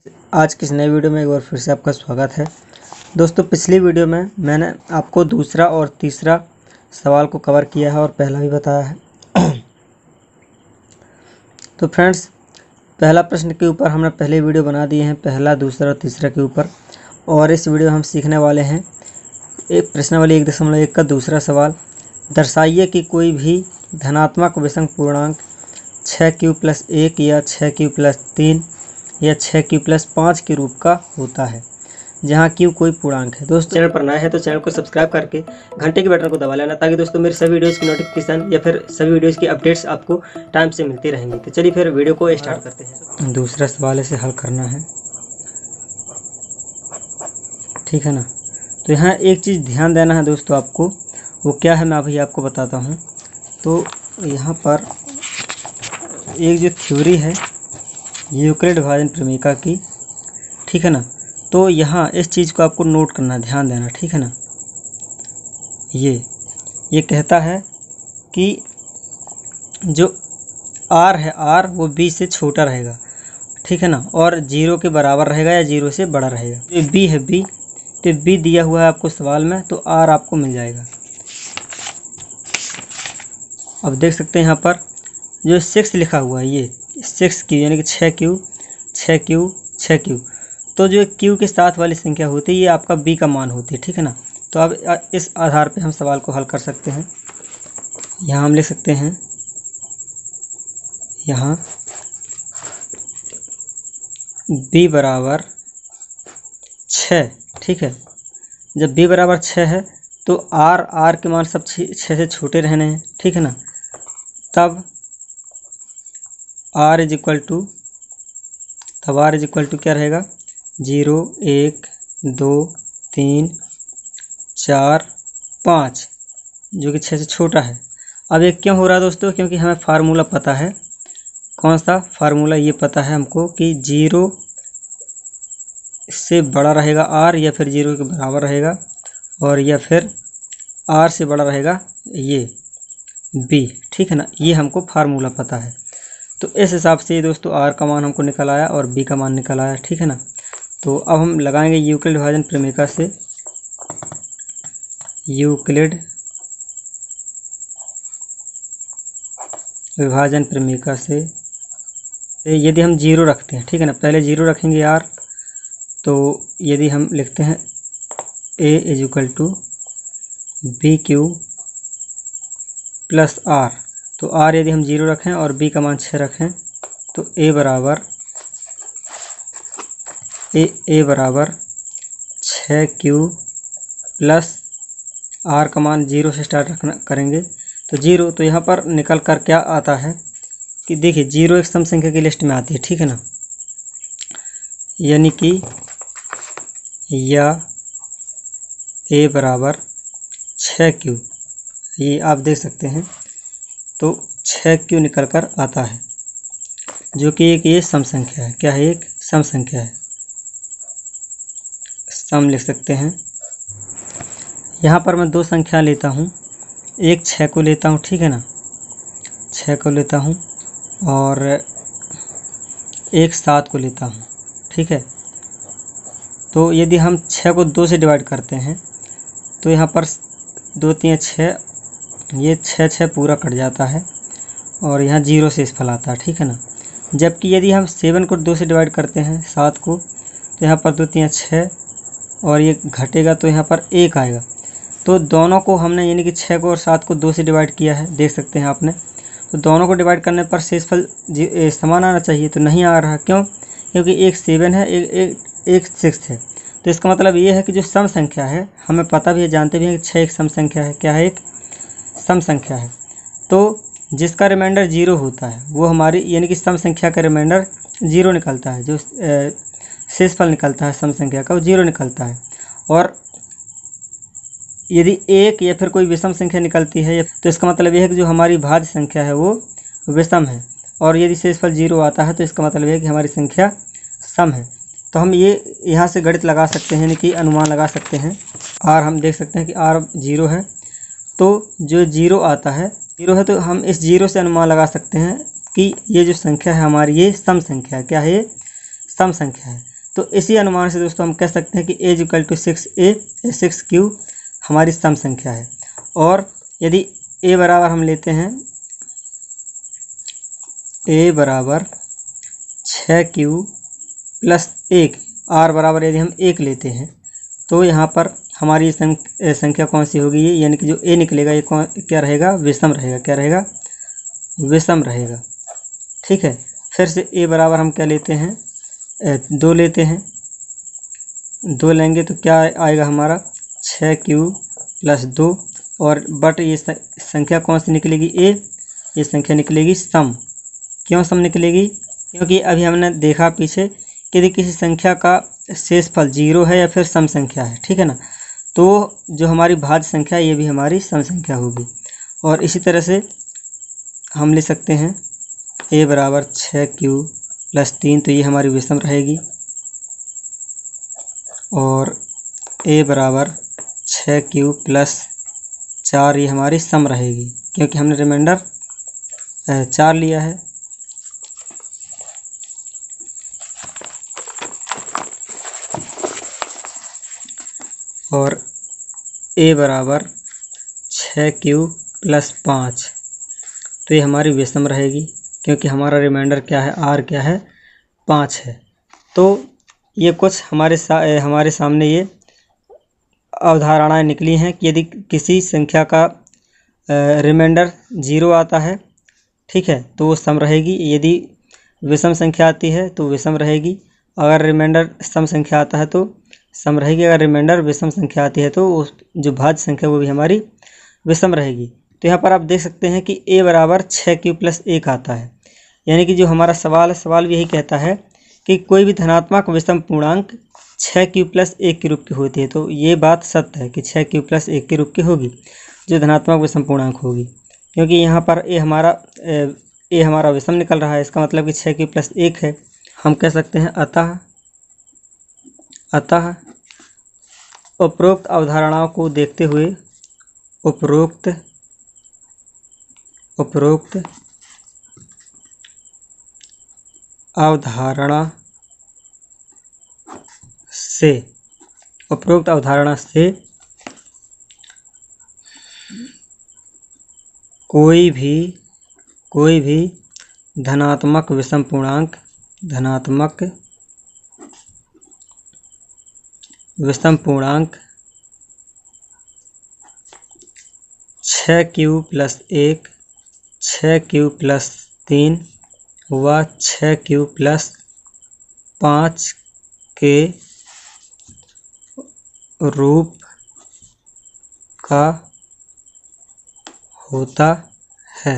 आज की इस नई वीडियो में एक बार फिर से आपका स्वागत है। दोस्तों, पिछली वीडियो में मैंने आपको दूसरा और तीसरा सवाल को कवर किया है और पहला भी बताया है। तो फ्रेंड्स, पहला प्रश्न के ऊपर हमने पहले वीडियो बना दिए हैं, पहला, दूसरा और तीसरा के ऊपर। और इस वीडियो में हम सीखने वाले हैं एक प्रश्नावली 1.1 का दूसरा सवाल। दर्शाइए कि कोई भी धनात्मक विषम पूर्णांक 6q+1 या 6q+3 या 6q+5 के रूप का होता है, जहाँ q कोई पूर्णांक है। दोस्तों, चैनल पर नया है तो चैनल को सब्सक्राइब करके घंटे के बटन को दबा लेना, ताकि दोस्तों मेरे सभी वीडियोज़ की नोटिफिकेशन या फिर सभी वीडियोज़ की अपडेट्स आपको टाइम से मिलती रहेंगी। तो चलिए फिर वीडियो को स्टार्ट करते हैं। दूसरा सवाल इसे हल करना है, ठीक है ना। तो यहाँ एक चीज़ ध्यान देना है दोस्तों आपको, वो क्या है मैं अभी आपको बताता हूँ। तो यहाँ पर एक जो थ्योरी है यूक्लिड विभाजन प्रमेय की, ठीक है ना। तो यहाँ इस चीज़ को आपको नोट करना, ध्यान देना, ठीक है ना। ये कहता है कि जो r है, r वो b से छोटा रहेगा, ठीक है ना, और 0 के बराबर रहेगा या 0 से बड़ा रहेगा। ये b है, b, तो b दिया हुआ है आपको सवाल में, तो r आपको मिल जाएगा। अब देख सकते हैं यहाँ पर जो 6 लिखा हुआ है, ये 6q यानी कि 6q। तो जो q के साथ वाली संख्या होती है ये आपका b का मान होती है, ठीक है ना। तो अब इस आधार पे हम सवाल को हल कर सकते हैं। यहाँ हम लिख सकते हैं, यहाँ b बराबर 6, ठीक है। जब b बराबर 6 है तो r के मान सब 6 से छोटे रहने हैं, ठीक है ना। तब r इज इक्वल टू क्या रहेगा, 0, 1, 2, 3, 4, 5, जो कि 6 से छोटा है। अब ये क्यों हो रहा है दोस्तों, क्योंकि हमें फार्मूला पता है। कौन सा फार्मूला, ये पता है हमको कि 0 से बड़ा रहेगा r, या फिर 0 के बराबर रहेगा, और या फिर r से बड़ा रहेगा ये b, ठीक है ना। ये हमको फार्मूला पता है। तो इस हिसाब से दोस्तों r का मान हमको निकल आया और b का मान निकल आया, ठीक है ना। तो अब हम लगाएंगे यूक्लिड विभाजन प्रमेय से, यूक्लिड विभाजन प्रमेय से यदि हम 0 रखते हैं, ठीक है ना, पहले 0 रखेंगे r। तो यदि हम लिखते हैं a is equal to BQ plus r, तो r यदि हम 0 रखें और b का मान 6 रखें, तो a बराबर 6q प्लस r का मान 0 से स्टार्ट करेंगे, तो 0। तो यहाँ पर निकल कर क्या आता है कि देखिए 0 एक सम संख्या की लिस्ट में आती है, ठीक है ना, यानी कि या a बराबर 6q, ये आप देख सकते हैं। तो 6q निकल कर आता है, जो कि एक ये सम संख्या है। क्या है, एक सम संख्या है, सम लिख सकते हैं। यहाँ पर मैं दो संख्या लेता हूँ, एक 6 को लेता हूँ, ठीक है ना, 6 को लेता हूँ, और एक 7 को लेता हूँ, ठीक है। तो यदि हम 6 को 2 से डिवाइड करते हैं तो यहाँ पर 2 3 6, ये 6 पूरा कट जाता है और यहाँ 0 से फल आता है, ठीक है ना। जबकि यदि हम 7 को 2 से डिवाइड करते हैं, 7 को, तो यहाँ पर 2 3 6 और ये घटेगा तो यहाँ पर 1 आएगा। तो दोनों को हमने यानी कि 6 को और 7 को 2 से डिवाइड किया है, देख सकते हैं आपने। तो दोनों को डिवाइड करने पर शेषफल समान आना चाहिए, तो नहीं आ रहा। क्यों, क्योंकि एक 7 है, एक 6 है। तो इसका मतलब ये है कि जो सम संख्या है, हमें पता भी है, जानते भी हैं कि 6 एक सम संख्या है। क्या है, एक सम संख्या है। तो जिसका रिमाइंडर 0 होता है वो हमारी यानी कि सम संख्या का रिमाइंडर 0 निकलता है, जो शेषफल निकलता है सम संख्या का, वो 0 निकलता है। और यदि एक या फिर कोई विषम संख्या निकलती है, तो इसका मतलब यह है कि जो हमारी भाज्य संख्या है वो विषम है। और यदि शेषफल 0 आता है तो इसका मतलब है कि हमारी संख्या सम है। तो हम ये यहाँ से गणित लगा सकते हैं, यानी कि अनुमान लगा सकते हैं। r हम देख सकते हैं कि r 0 है, तो जो 0 आता है, 0 है, तो हम इस 0 से अनुमान लगा सकते हैं कि ये जो संख्या है हमारी, ये सम संख्या है। क्या है, ये सम संख्या है। तो इसी अनुमान से दोस्तों हम कह सकते हैं कि a equal to 6a 6q हमारी सम संख्या है। और यदि a बराबर हम लेते हैं a बराबर 6q प्लस 1, r बराबर यदि हम 1 लेते हैं तो यहाँ पर हमारी संख्या कौन सी होगी, ये यानी कि जो a निकलेगा ये क्या रहेगा, विषम रहेगा। क्या रहेगा, विषम रहेगा। ठीक है, फिर से a बराबर हम क्या लेते हैं, 2 लेते हैं। 2 लेंगे तो क्या आएगा हमारा 6q प्लस 2, और बट ये संख्या कौन सी निकलेगी, a, ये संख्या निकलेगी सम। क्यों सम निकलेगी, क्योंकि अभी हमने देखा पीछे कि यदि किसी संख्या का शेषफल 0 है या फिर सम संख्या है, ठीक है ना, तो जो हमारी भाज्य संख्या ये भी हमारी सम संख्या होगी। और इसी तरह से हम ले सकते हैं a बराबर 6q प्लस 3, तो ये हमारी विषम रहेगी। और a बराबर 6q प्लस 4 ये हमारी सम रहेगी, क्योंकि हमने रिमाइंडर 4 लिया है। और a बराबर 6q प्लस 5, तो ये हमारी विषम रहेगी, क्योंकि हमारा रिमाइंडर क्या है, r क्या है, 5 है। तो ये कुछ हमारे सामने ये अवधारणाएं निकली हैं कि यदि किसी संख्या का रिमाइंडर 0 आता है, ठीक है, तो वो सम रहेगी। यदि विषम संख्या आती है तो विषम रहेगी। अगर रिमाइंडर सम संख्या आता है तो सम रहेगी। अगर रिमाइंडर विषम संख्या आती है तो जो भाज्य संख्या वो भी हमारी विषम रहेगी। तो यहाँ पर आप देख सकते हैं कि a बराबर 6q प्लस 1 आता है, यानी कि जो हमारा सवाल है, सवाल भी यही कहता है कि कोई भी धनात्मक विषम पूर्णांक 6q प्लस 1 के रूप की होती है। तो ये बात सत्य है कि 6q प्लस 1 के रूप की होगी जो धनात्मक विषम पूर्णांक होगी, क्योंकि यहाँ पर a हमारा विषम निकल रहा है। इसका मतलब कि 6q प्लस 1 है। हम कह सकते हैं अतः उपरोक्त अवधारणाओं को देखते हुए उपरोक्त अवधारणा से कोई भी धनात्मक विषम पूर्णांक 6q प्लस 1, 6q प्लस 3 व 6q प्लस 5 के रूप का होता है।